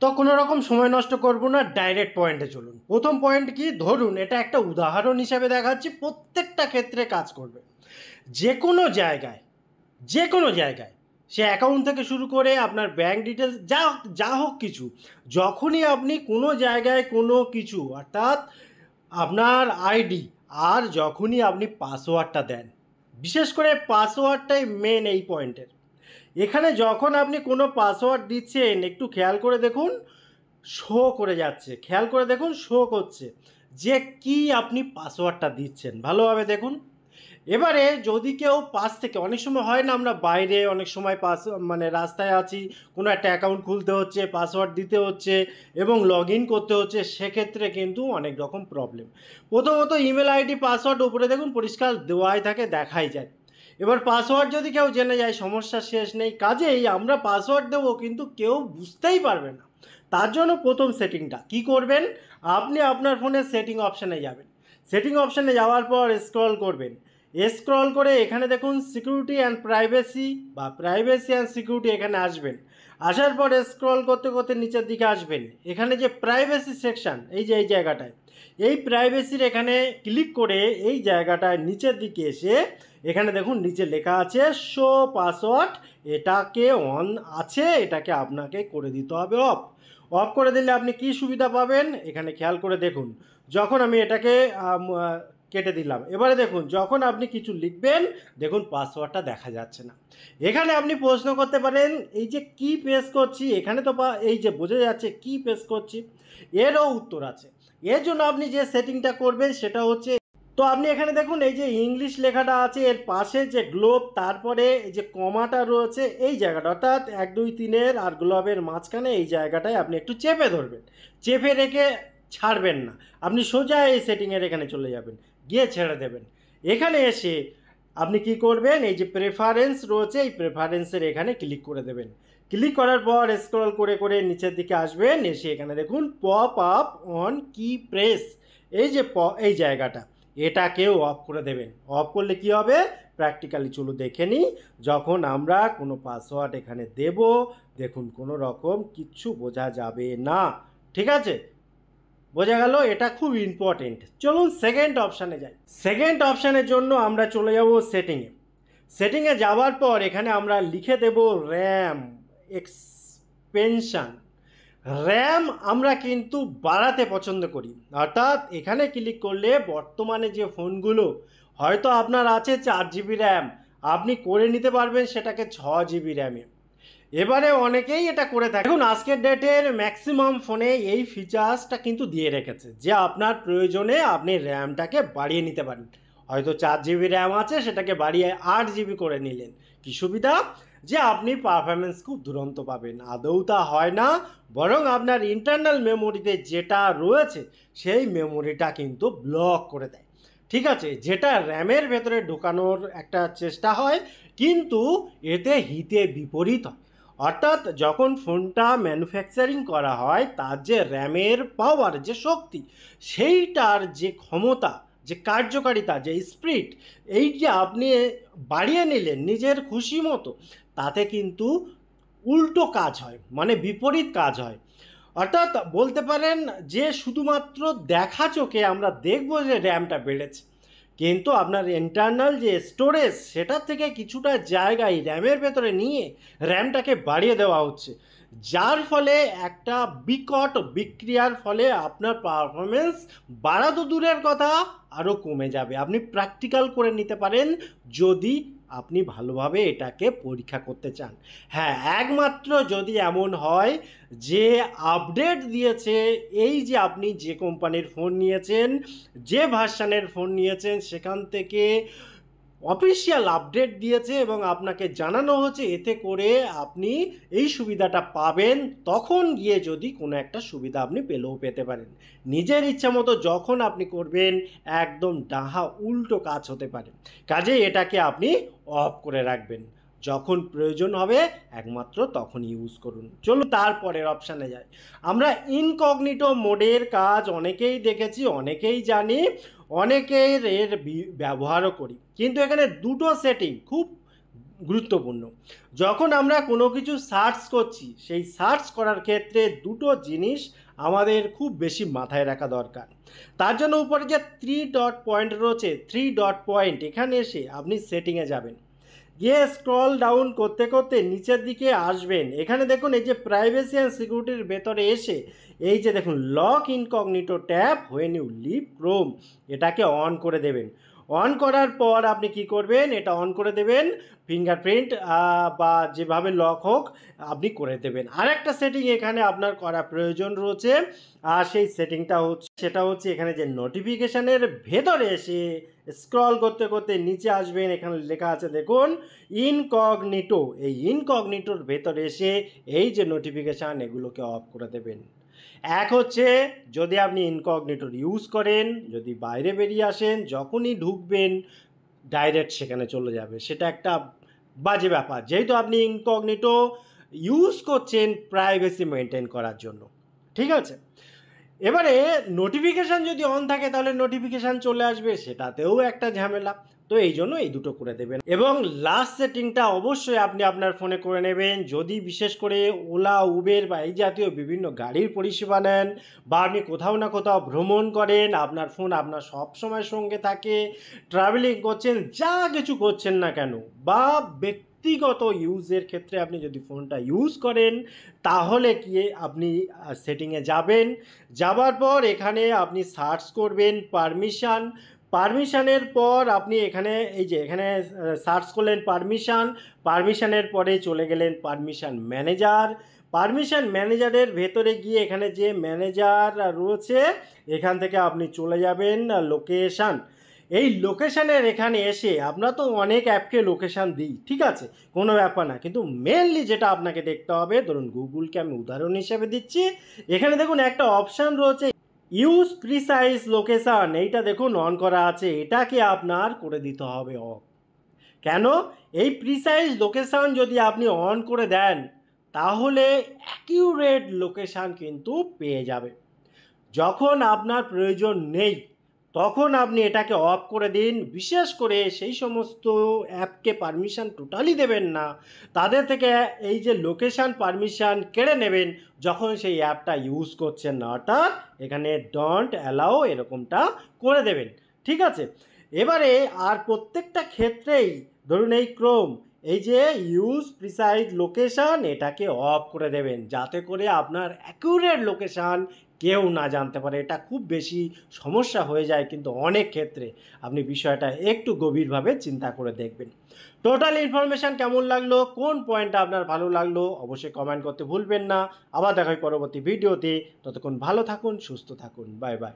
তো কোনো রকম সময় নষ্ট করব না, ডাইরেক্ট পয়েন্টে চলুন। প্রথম পয়েন্ট কি, ধরুন এটা একটা উদাহরণ হিসাবে দেখাচ্ছি, প্রত্যেকটা ক্ষেত্রে কাজ করবে। যে কোনো জায়গায়, যে কোনো জায়গায়, সে অ্যাকাউন্ট থেকে শুরু করে আপনার ব্যাঙ্ক ডিটেলস যা যা হোক কিছু, যখনই আপনি কোনো জায়গায় কোনো কিছু অর্থাৎ আপনার আইডি আর যখনই আপনি পাসওয়ার্ডটা দেন, বিশেষ করে পাসওয়ার্ডটাই মেন এই পয়েন্টের। এখানে যখন আপনি কোনো পাসওয়ার্ড দিচ্ছেন একটু খেয়াল করে দেখুন, শো করে যাচ্ছে, খেয়াল করে দেখুন শো করছে যে কি আপনি পাসওয়ার্ডটা দিচ্ছেন, ভালোভাবে দেখুন। এবারে যদি কেউ পাশ থেকে, অনেক সময় হয় না আমরা বাইরে অনেক সময় রাস্তায় আছি, কোনো একটা অ্যাকাউন্ট খুলতে হচ্ছে, পাসওয়ার্ড দিতে হচ্ছে এবং লগ ইন করতে হচ্ছে, সেক্ষেত্রে কিন্তু অনেক রকম প্রবলেম। প্রথমত ইমেল আইডি পাসওয়ার্ড উপরে দেখুন পরিষ্কার দেওয়াই থাকে, দেখাই যায়। এবার পাসওয়ার্ড যদি কেউ জেনে যায় সমস্যা শেষ নেই। কাজেই আমরা পাসওয়ার্ড দেবো কিন্তু কেউ বুঝতেই পারবে না। তার জন্য প্রথম সেটিংটা কি করবেন, আপনি আপনার ফোনের সেটিং অপশানে যাবেন। সেটিং অপশানে যাওয়ার পর স্ক্রল করবেন, স্ক্রল করে এখানে দেখুন সিকিউরিটি অ্যান্ড প্রাইভেসি বা প্রাইভেসি অ্যান্ড সিকিউরিটি, এখানে আসবেন। আসার পর স্ক্রল করতে করতে নিচের দিকে আসবেন, এখানে যে প্রাইভেসি সেকশন, এই যে এই জায়গাটায়, এই প্রাইভেসির এখানে ক্লিক করে এই জায়গাটায় নিচের দিকে এসে এখানে দেখুন নিচে লেখা আছে শো পাসওয়ার্ড, এটাকে অন আছে, এটাকে আপনাকে করে দিতে হবে অফ। অফ করে দিলে আপনি কি সুবিধা পাবেন এখানে খেয়াল করে দেখুন। যখন আমি এটাকে কেটে দিলাম, এবারে দেখুন যখন আপনি কিছু লিখবেন দেখুন পাসওয়ার্ডটা দেখা যাচ্ছে না। এখানে আপনি প্রশ্ন করতে পারেন এই যে কি পেস্ট করছি, এখানে তো এই যে বোঝা যাচ্ছে কি পেস্ট করছি, এরও উত্তর আছে। এর জন্য আপনি যে সেটিংটা করবেন সেটা হচ্ছে, তো আপনি এখানে দেখুন এই যে ইংলিশ লেখাটা আছে, এর পাশে যে গ্লোব, তারপরে এই যে কমাটা রয়েছে এই জায়গাটা, অর্থাৎ 1 2 3 আর গ্লোবের মাঝখানে এই জায়গাটায় আপনি একটু চেপে ধরবেন, চেপে রেখে ছাড়বেন না। আপনি সোজা এই সেটিংয়ের এখানে চলে যাবেন, গিয়ে ছেড়ে দেবেন। এখানে এসে আপনি কি করবেন, এই যে প্রেফারেন্স রয়েছে এই প্রেফারেন্সের এখানে ক্লিক করে দেবেন। ক্লিক করার পর স্ক্রল করে করে নিচের দিকে আসবেন, এসে এখানে দেখুন পপ আপ অন কি প্রেস, এই যে এই জায়গাটা, এটাকেও অফ করে দেবেন। অফ করলে কি হবে প্র্যাকটিক্যালি চলো দেখে নিই। যখন আমরা কোনো পাসওয়ার্ড এখানে দেব দেখুন কোনো রকম কিচ্ছু বোঝা যাবে না, ঠিক আছে, বোঝা গেল, এটা খুব ইম্পর্টেন্ট। চলুন সেকেন্ড অপশানে যাই। সেকেন্ড অপশানের জন্য আমরা চলে যাব সেটিংয়ে। সেটিংয়ে যাওয়ার পর এখানে আমরা লিখে দেব র্যাম এক্সপেনশন। র্যাম আমরা কিন্তু বাড়াতে পছন্দ করি, অর্থাৎ এখানে ক্লিক করলে বর্তমানে যে ফোনগুলো হয়তো আপনার আছে 4 জিবি র্যাম, আপনি করে নিতে পারবেন সেটাকে 6 জিবি র্যামে। এবারে অনেকেই এটা করে থাকে, এখন আজকের ডেটের ম্যাক্সিমাম ফোনে এই ফিচার্সটা কিন্তু দিয়ে রেখেছে যে আপনার প্রয়োজনে আপনি র্যামটাকে বাড়িয়ে নিতে পারেন। হয়তো 4 জিবি র্যাম আছে, সেটাকে বাড়িয়ে 8 জিবি করে নিলেন। কি সুবিধা, যে আপনি পারফরমেন্স খুব দুরন্ত পাবেন। আদৌ তা হয় না, বরং আপনার ইন্টারনাল মেমোরিতে যেটা রয়েছে সেই মেমোরিটা কিন্তু ব্লক করে দেয়, ঠিক আছে, যেটা র্যামের ভেতরে ঢোকানোর একটা চেষ্টা হয় কিন্তু এতে হিতে বিপরীত হয়। অর্থাৎ যখন ফোনটা ম্যানুফ্যাকচারিং করা হয় তার যে র্যামের পাওয়ার, যে শক্তি, সেইটার যে ক্ষমতা, যে কার্যকারিতা, যে স্পিড, এই যে আপনি বাড়িয়ে নিলেন নিজের খুশি মতো, তাতে কিন্তু উল্টো কাজ হয়, মানে বিপরীত কাজ হয়। অর্থাৎ বলতে পারেন যে শুধুমাত্র দেখা চোখে আমরা দেখব যে র্যামটা বেড়েছে, কিন্তু আপনার ইন্টারনাল যে স্টোরেজ সেটার থেকে কিছুটা জায়গায় র্যামের ভেতরে নিয়ে র্যামটাকে বাড়িয়ে দেওয়া হচ্ছে, যার ফলে একটা বিকট বিক্রিয়ার ফলে আপনার পারফরমেন্স বাড়া তো দূরের কথা আরও কমে যাবে। আপনি প্র্যাকটিক্যাল করে নিতে পারেন যদি আপনি ভালোভাবে এটাকে পরীক্ষা করতে চান। হ্যাঁ, একমাত্র যদি এমন হয় যে আপডেট দিয়েছে, এই যে আপনি যে কোম্পানির ফোন নিয়েছেন, যে ভার্সানের ফোন নিয়েছেন সেখান থেকে অফিসিয়াল আপডেট দিয়েছে এবং আপনাকে জানানো হচ্ছে এতে করে আপনি এই সুবিধাটা পাবেন, তখন গিয়ে যদি কোনো একটা সুবিধা আপনি পেলেও পেতে পারেন। নিজের ইচ্ছা মতো যখন আপনি করবেন একদম ডাহা উল্টো কাজ হতে পারে। কাজেই এটাকে আপনি অফ করে রাখবেন, যখন প্রয়োজন হবে একমাত্র তখন ইউজ করুন। চলুন তারপরের অপশানে যাই। আমরা ইনকগনিটো মোডের কাজ অনেকেই দেখেছি, অনেকেই জানি, অনেকের এর ব্যবহারও করি, কিন্তু এখানে দুটো সেটিং খুব গুরুত্বপূর্ণ। যখন আমরা কোনো কিছু সার্চ করছি, সেই সার্চ করার ক্ষেত্রে দুটো জিনিস আমাদের খুব বেশি মাথায় রাখা দরকার। তার জন্য উপরে যে 3 ডট পয়েন্ট রয়েছে, 3 ডট পয়েন্ট এখানে এসে আপনি সেটিংয়ে যাবেন। গিয়ে স্ক্রল ডাউন করতে করতে নিচের দিকে আসবেন। এখানে দেখুন এই যে প্রাইভেসি অ্যান্ড সিকিউরিটির ভেতরে এসে এই যে দেখুন lock incognito tab when you leave Chrome, এটাকে অন করে দেবেন। অন করার পর আপনি কি করবেন, এটা অন করে দেবেন, ফিঙ্গারপ্রিন্ট বা যেভাবে লক হোক আপনি করে দেবেন। আরেকটা সেটিং এখানে আপনার করা প্রয়োজন রয়েছে, আর সেই সেটিংটা হচ্ছে সেটা হচ্ছে এখানে যে নোটিফিকেশানের ভেতরে এসে স্ক্রল করতে করতে নিচে আসবেন, এখানে লেখা আছে দেখুন ইনকগনিটো। এই ইনকগনিটোর ভেতরে এসে এই যে নোটিফিকেশান এগুলোকে অফ করে দেবেন। এক হচ্ছে যদি আপনি ইনকগনিটোর ইউজ করেন, যদি বাইরে বেরিয়ে আসেন, যখনই ঢুকবেন ডাইরেক্ট সেখানে চলে যাবে, সেটা একটা বাজে ব্যাপার, যেহেতু আপনি ইনকগনিটো ইউজ করছেন প্রাইভেসি মেনটেন করার জন্য। ঠিক আছে, এবারে নোটিফিকেশান যদি অন থাকে তাহলে নোটিফিকেশান চলে আসবে, সেটাতেও একটা ঝামেলা। তো এই জন্য এই দুটো করে দেবেন। এবং লাস্ট সেটিংটা অবশ্যই আপনি আপনার ফোনে করে নেবেন। যদি বিশেষ করে ওলা, উবের বা এই জাতীয় বিভিন্ন গাড়ির পরিষেবা নেন, বা আপনি কোথাও না কোথাও ভ্রমণ করেন, আপনার ফোন আপনার সব সময় সঙ্গে থাকে, ট্রাভেলিং করছেন, যা কিছু করছেন না কেন, বা ব্যক্তিগত ইউজের ক্ষেত্রে আপনি যদি ফোনটা ইউজ করেন, তাহলে কি আপনি সেটিংয়ে যাবেন। যাবার পর এখানে আপনি সার্চ করবেন পারমিশন। পারমিশনের পর আপনি এখানে এই যে এখানে সার্চ করলেন পারমিশন, পারমিশনের পরে চলে গেলেন পারমিশন ম্যানেজার। পারমিশন ম্যানেজারের ভেতরে গিয়ে এখানে যে ম্যানেজার রয়েছে এখান থেকে আপনি চলে যাবেন লোকেশান। এই লোকেশানের এখানে এসে আমরা তো অনেক অ্যাপকে লোকেশান দিই, ঠিক আছে, কোনো ব্যাপার না, কিন্তু মেনলি যেটা আপনাকে দেখতে হবে, ধরুন গুগলকে আমি উদাহরণ হিসেবে দিচ্ছি, এখানে দেখুন একটা অপশান রয়েছে ইউজ প্রিসাইজ লোকেশান, এইটা দেখুন অন করা আছে, এটাকে আপনার করে দিতে হবে অফ। কেন? এই প্রিসাইজ লোকেশান যদি আপনি অন করে দেন তাহলে অ্যাকিউরেট লোকেশান কিন্তু পেয়ে যাবে। যখন আপনার প্রয়োজন নেই তখন আপনি এটাকে অফ করে দিন। বিশেষ করে সেই সমস্ত অ্যাপকে পারমিশন টোটালি দেবেন না, তাদের থেকে এই যে লোকেশান পারমিশন কেড়ে নেবেন যখন সেই অ্যাপটা ইউজ করছেন না, অর্থাৎ এখানে ডোন্ট অ্যালাউ এরকমটা করে দেবেন। ঠিক আছে, এবারে আর প্রত্যেকটা ক্ষেত্রেই ধরুন এই ক্রোম, এই যে ইউজ প্রিসাইজ লোকেশান এটাকে অফ করে দেবেন, যাতে করে আপনার অ্যাকিউরেট লোকেশান কেউ না জানতে পারে। এটা খুব বেশি সমস্যা হয়ে যায় কিন্তু অনেক ক্ষেত্রে, আপনি বিষয়টা একটু গভীরভাবে চিন্তা করে দেখবেন। টোটাল ইনফরমেশান কেমন লাগলো, কোন পয়েন্টটা আপনার ভালো লাগলো অবশ্যই কমেন্ট করতে ভুলবেন না। আবার দেখা হয় পরবর্তী ভিডিওতে, ততক্ষণ ভালো থাকুন, সুস্থ থাকুন, বাই বাই।